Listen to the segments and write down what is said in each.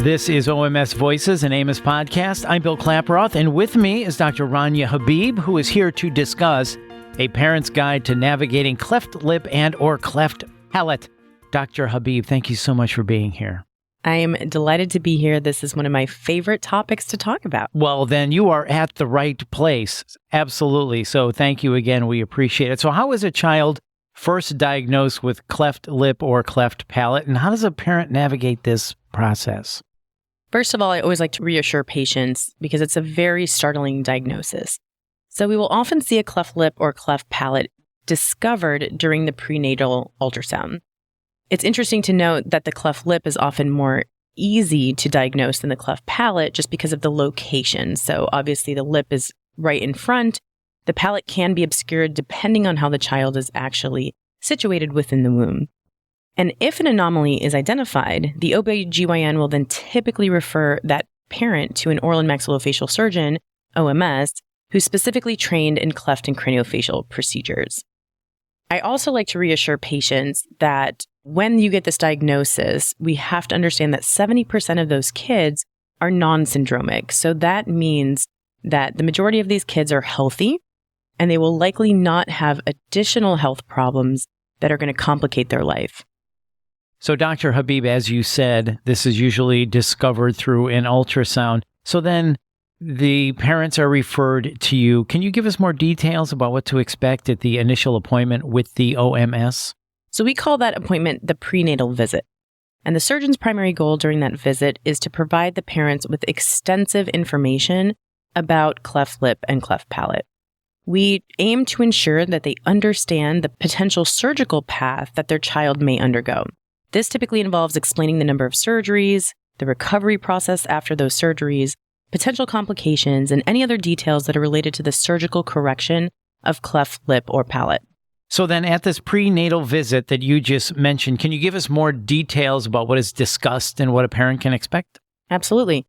This is OMS Voices, an Amos podcast. I'm Bill Klaproth, and with me is Dr. Rania Habib, who is here to discuss a parent's guide to navigating cleft lip and or cleft palate. Dr. Habib, thank you so much for being here. I am delighted to be here. This is one of my favorite topics to talk about. Well, then you are at the right place. Absolutely. So thank you again. We appreciate it. So how is a child first diagnosed with cleft lip or cleft palate, and how does a parent navigate this process? First of all, I always like to reassure patients because it's a very startling diagnosis. So we will often see a cleft lip or cleft palate discovered during the prenatal ultrasound. It's interesting to note that the cleft lip is often more easy to diagnose than the cleft palate just because of the location. So obviously the lip is right in front. The palate can be obscured depending on how the child is actually situated within the womb. And if an anomaly is identified, the OB/GYN will then typically refer that parent to an oral and maxillofacial surgeon, OMS, who's specifically trained in cleft and craniofacial procedures. I also like to reassure patients that when you get this diagnosis, we have to understand that 70% of those kids are non-syndromic. So that means that the majority of these kids are healthy, and they will likely not have additional health problems that are going to complicate their life. So Dr. Habib, as you said, this is usually discovered through an ultrasound. So then the parents are referred to you. Can you give us more details about what to expect at the initial appointment with the OMS? So we call that appointment the prenatal visit. And the surgeon's primary goal during that visit is to provide the parents with extensive information about cleft lip and cleft palate. We aim to ensure that they understand the potential surgical path that their child may undergo. This typically involves explaining the number of surgeries, the recovery process after those surgeries, potential complications, and any other details that are related to the surgical correction of cleft lip or palate. So then at this prenatal visit that you just mentioned, can you give us more details about what is discussed and what a parent can expect? Absolutely.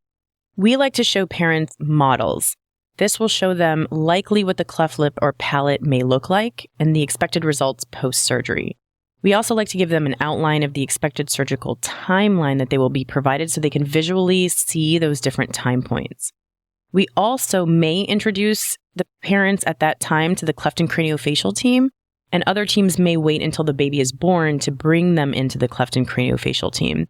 We like to show parents models. This will show them likely what the cleft lip or palate may look like and the expected results post-surgery. We also like to give them an outline of the expected surgical timeline that they will be provided so they can visually see those different time points. We also may introduce the parents at that time to the cleft and craniofacial team, and other teams may wait until the baby is born to bring them into the cleft and craniofacial team.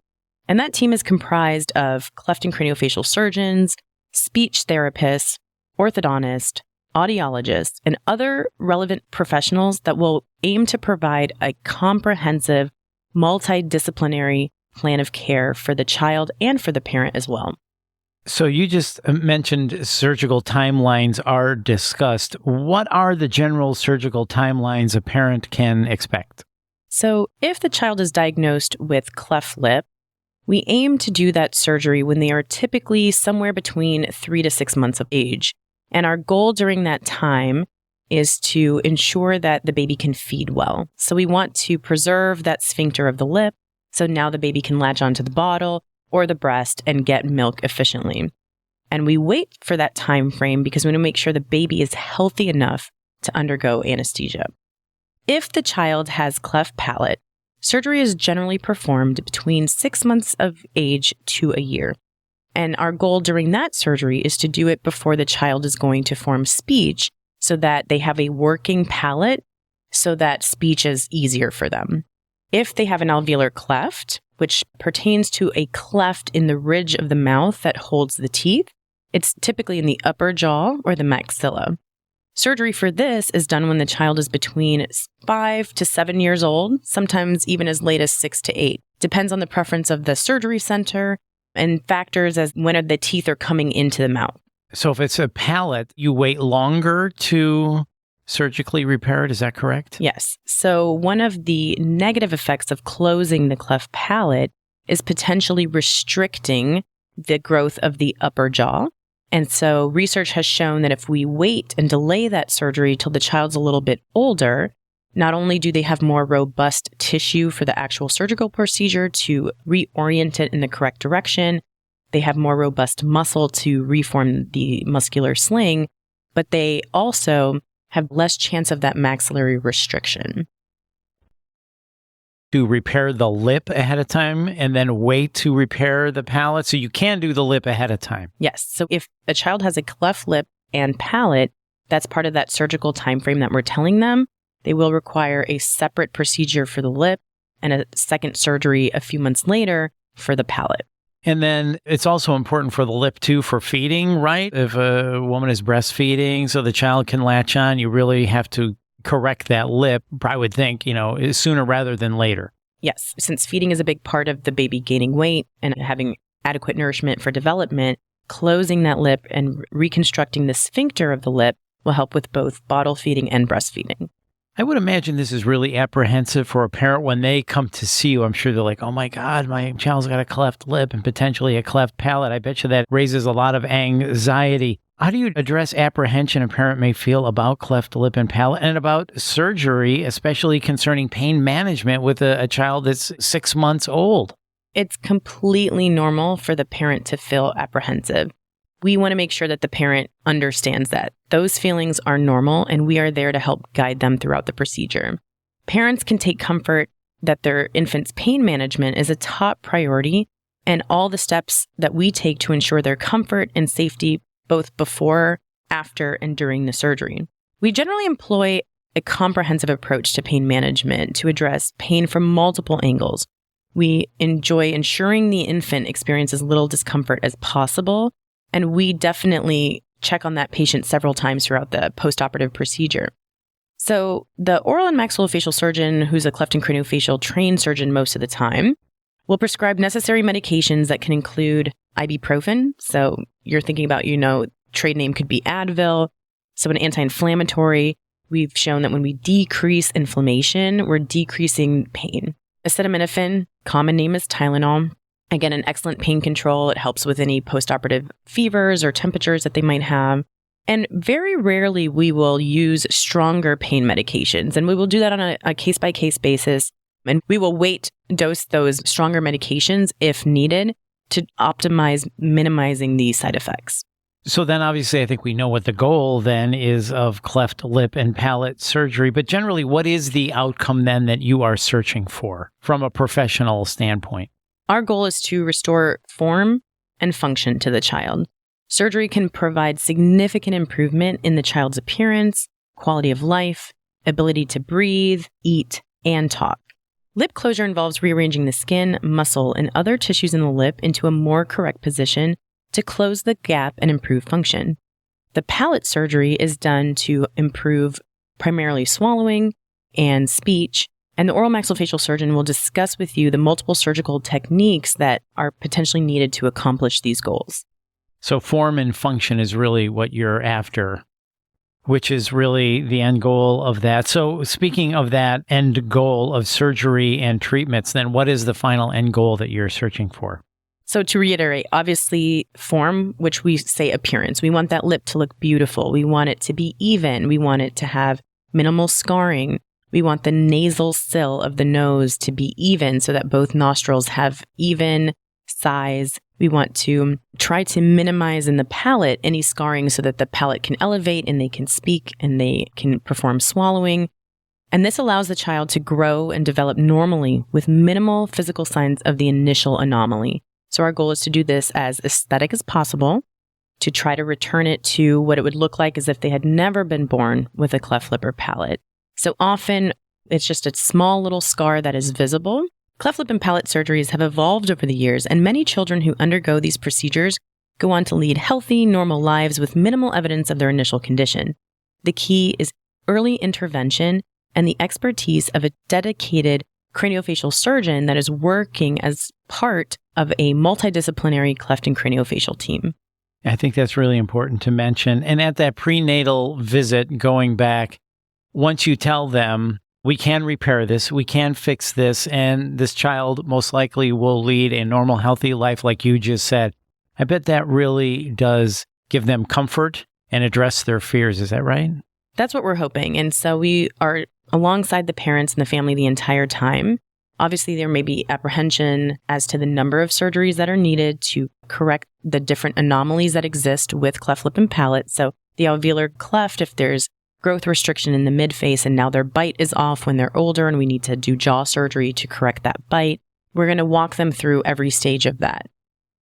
And that team is comprised of cleft and craniofacial surgeons, speech therapists, orthodontists, audiologists, and other relevant professionals that will aim to provide a comprehensive, multidisciplinary plan of care for the child and for the parent as well. So you just mentioned surgical timelines are discussed. What are the general surgical timelines a parent can expect? So if the child is diagnosed with cleft lip, we aim to do that surgery when they are typically somewhere between 3 to 6 months of age. And our goal during that time is to ensure that the baby can feed well. So we want to preserve that sphincter of the lip, so now the baby can latch onto the bottle or the breast and get milk efficiently. And we wait for that time frame because we want to make sure the baby is healthy enough to undergo anesthesia. If the child has cleft palate, surgery is generally performed between 6 months of age to a year. And our goal during that surgery is to do it before the child is going to form speech so that they have a working palate so that speech is easier for them. If they have an alveolar cleft, which pertains to a cleft in the ridge of the mouth that holds the teeth, it's typically in the upper jaw or the maxilla. Surgery for this is done when the child is between 5 to 7 years old, sometimes even as late as 6 to 8. Depends on the preference of the surgery center and factors as when the teeth are coming into the mouth. So if it's a palate, you wait longer to surgically repair it, is that correct? Yes. So one of the negative effects of closing the cleft palate is potentially restricting the growth of the upper jaw. And so research has shown that if we wait and delay that surgery till the child's a little bit older, not only do they have more robust tissue for the actual surgical procedure to reorient it in the correct direction, they have more robust muscle to reform the muscular sling, but they also have less chance of that maxillary restriction. to repair the lip ahead of time and then wait to repair the palate? So you can do the lip ahead of time. Yes. So if a child has a cleft lip and palate, that's part of that surgical time frame that we're telling them. They will require a separate procedure for the lip and a second surgery a few months later for the palate. And then it's also important for the lip too for feeding, right? If a woman is breastfeeding so the child can latch on, you really have to correct that lip, I would think, sooner rather than later. Yes. Since feeding is a big part of the baby gaining weight and having adequate nourishment for development, closing that lip and reconstructing the sphincter of the lip will help with both bottle feeding and breastfeeding. I would imagine this is really apprehensive for a parent when they come to see you. I'm sure they're like, oh my God, my child's got a cleft lip and potentially a cleft palate. I bet you that raises a lot of anxiety. How do you address apprehension a parent may feel about cleft lip and palate and about surgery, especially concerning pain management with a child that's 6 months old? It's completely normal for the parent to feel apprehensive. We want to make sure that the parent understands that. Those feelings are normal, and we are there to help guide them throughout the procedure. Parents can take comfort that their infant's pain management is a top priority, and all the steps that we take to ensure their comfort and safety both before, after, and during the surgery. We generally employ a comprehensive approach to pain management to address pain from multiple angles. We enjoy ensuring the infant experiences little discomfort as possible, and we definitely check on that patient several times throughout the postoperative procedure. So the oral and maxillofacial surgeon, who's a cleft and craniofacial trained surgeon most of the time, will prescribe necessary medications that can include ibuprofen. So you're thinking about, trade name could be Advil. So an anti-inflammatory. We've shown that when we decrease inflammation, we're decreasing pain. Acetaminophen, common name is Tylenol. Again, an excellent pain control. It helps with any postoperative fevers or temperatures that they might have. And very rarely we will use stronger pain medications. And we will do that on a case-by-case basis. And we will dose those stronger medications if needed to optimize minimizing the side effects. So then obviously I think we know what the goal then is of cleft lip and palate surgery. But generally, what is the outcome then that you are searching for from a professional standpoint? Our goal is to restore form and function to the child. Surgery can provide significant improvement in the child's appearance, quality of life, ability to breathe, eat, and talk. Lip closure involves rearranging the skin, muscle, and other tissues in the lip into a more correct position to close the gap and improve function. The palate surgery is done to improve primarily swallowing and speech, and the oral maxillofacial surgeon will discuss with you the multiple surgical techniques that are potentially needed to accomplish these goals. So form and function is really what you're after, which is really the end goal of that. So speaking of that end goal of surgery and treatments, then what is the final end goal that you're searching for? So to reiterate, obviously form, which we say appearance. We want that lip to look beautiful. We want it to be even. We want it to have minimal scarring. We want the nasal sill of the nose to be even so that both nostrils have even size. We want to try to minimize in the palate any scarring so that the palate can elevate and they can speak and they can perform swallowing. And this allows the child to grow and develop normally with minimal physical signs of the initial anomaly. So our goal is to do this as aesthetic as possible, to try to return it to what it would look like as if they had never been born with a cleft lip or palate. So often it's just a small little scar that is visible. Cleft lip and palate surgeries have evolved over the years, and many children who undergo these procedures go on to lead healthy, normal lives with minimal evidence of their initial condition. The key is early intervention and the expertise of a dedicated craniofacial surgeon that is working as part of a multidisciplinary cleft and craniofacial team. I think that's really important to mention. And at that prenatal visit, going back, once you tell them, we can repair this, we can fix this, and this child most likely will lead a normal, healthy life like you just said, I bet that really does give them comfort and address their fears. Is that right? That's what we're hoping. And so we are alongside the parents and the family the entire time. Obviously, there may be apprehension as to the number of surgeries that are needed to correct the different anomalies that exist with cleft lip and palate. So the alveolar cleft, if there's growth restriction in the midface, and now their bite is off when they're older and we need to do jaw surgery to correct that bite. We're going to walk them through every stage of that.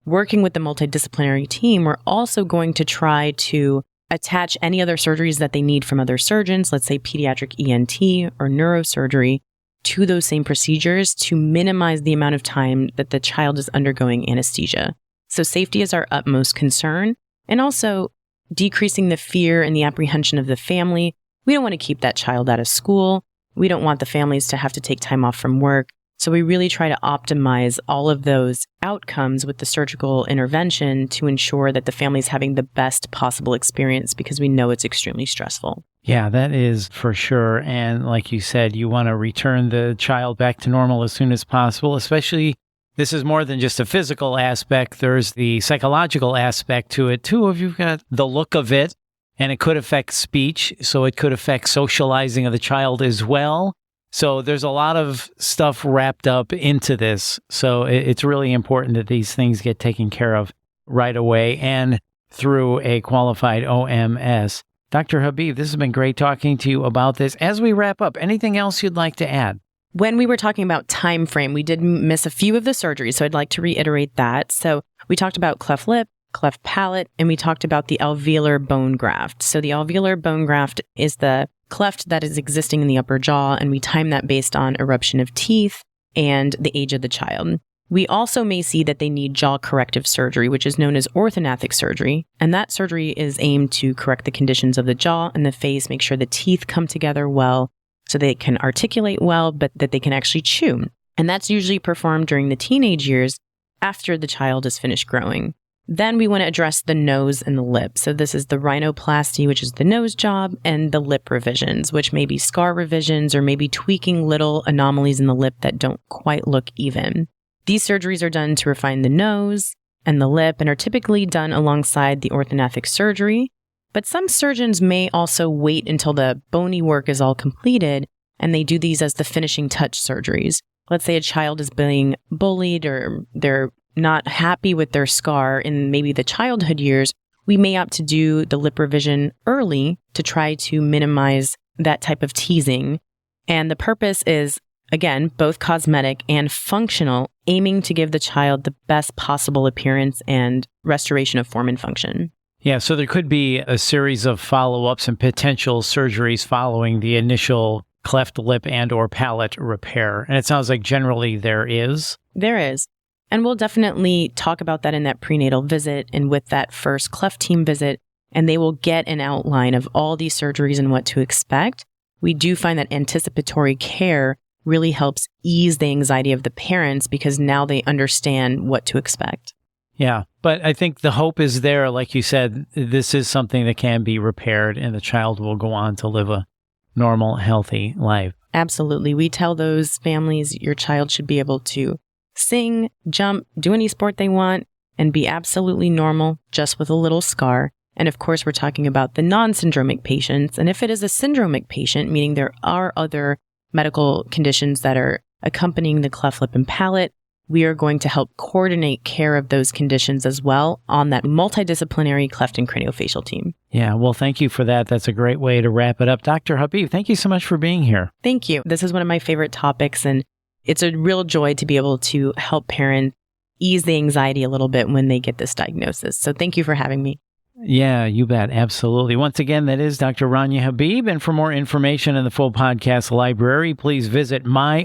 Working with the multidisciplinary team, we're also going to try to attach any other surgeries that they need from other surgeons, let's say pediatric ENT or neurosurgery, to those same procedures to minimize the amount of time that the child is undergoing anesthesia. So safety is our utmost concern, and also decreasing the fear and the apprehension of the family. We don't want to keep that child out of school. We don't want the families to have to take time off from work. So we really try to optimize all of those outcomes with the surgical intervention to ensure that the family is having the best possible experience, because we know it's extremely stressful. Yeah, that is for sure. And like you said, you want to return the child back to normal as soon as possible, especially this is more than just a physical aspect. There's the psychological aspect to it too. If you've got the look of it, and it could affect speech, so it could affect socializing of the child as well. So there's a lot of stuff wrapped up into this. So it's really important that these things get taken care of right away and through a qualified OMS. Dr. Habib, this has been great talking to you about this. As we wrap up, anything else you'd like to add? When we were talking about time frame, we did miss a few of the surgeries, so I'd like to reiterate that. So we talked about cleft lip, cleft palate, and we talked about the alveolar bone graft. So the alveolar bone graft is the cleft that is existing in the upper jaw, and we time that based on eruption of teeth and the age of the child. We also may see that they need jaw corrective surgery, which is known as orthognathic surgery. And that surgery is aimed to correct the conditions of the jaw and the face, make sure the teeth come together well so they can articulate well, but that they can actually chew. And that's usually performed during the teenage years after the child is finished growing. Then we want to address the nose and the lip. So this is the rhinoplasty, which is the nose job, and the lip revisions, which may be scar revisions or maybe tweaking little anomalies in the lip that don't quite look even. These surgeries are done to refine the nose and the lip and are typically done alongside the orthognathic surgery. But some surgeons may also wait until the bony work is all completed, and they do these as the finishing touch surgeries. Let's say a child is being bullied or they're not happy with their scar in maybe the childhood years. We may opt to do the lip revision early to try to minimize that type of teasing. And the purpose is, again, both cosmetic and functional, aiming to give the child the best possible appearance and restoration of form and function. Yeah, so there could be a series of follow-ups and potential surgeries following the initial cleft lip and or palate repair. And it sounds like generally there is. There is. And we'll definitely talk about that in that prenatal visit and with that first cleft team visit, and they will get an outline of all these surgeries and what to expect. We do find that anticipatory care really helps ease the anxiety of the parents because now they understand what to expect. Yeah, but I think the hope is there. Like you said, this is something that can be repaired and the child will go on to live a normal, healthy life. Absolutely. We tell those families your child should be able to sing, jump, do any sport they want, and be absolutely normal, just with a little scar. And of course, we're talking about the non-syndromic patients. And if it is a syndromic patient, meaning there are other medical conditions that are accompanying the cleft lip and palate, we are going to help coordinate care of those conditions as well on that multidisciplinary cleft and craniofacial team. Yeah, well, thank you for that. That's a great way to wrap it up. Dr. Habib, thank you so much for being here. Thank you. This is one of my favorite topics, and it's a real joy to be able to help parents ease the anxiety a little bit when they get this diagnosis. So thank you for having me. Yeah, you bet. Absolutely. Once again, that is Dr. Rania Habib. And for more information in the full podcast library, please visit myoms.org.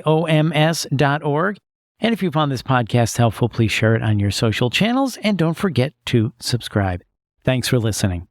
And if you found this podcast helpful, please share it on your social channels and don't forget to subscribe. Thanks for listening.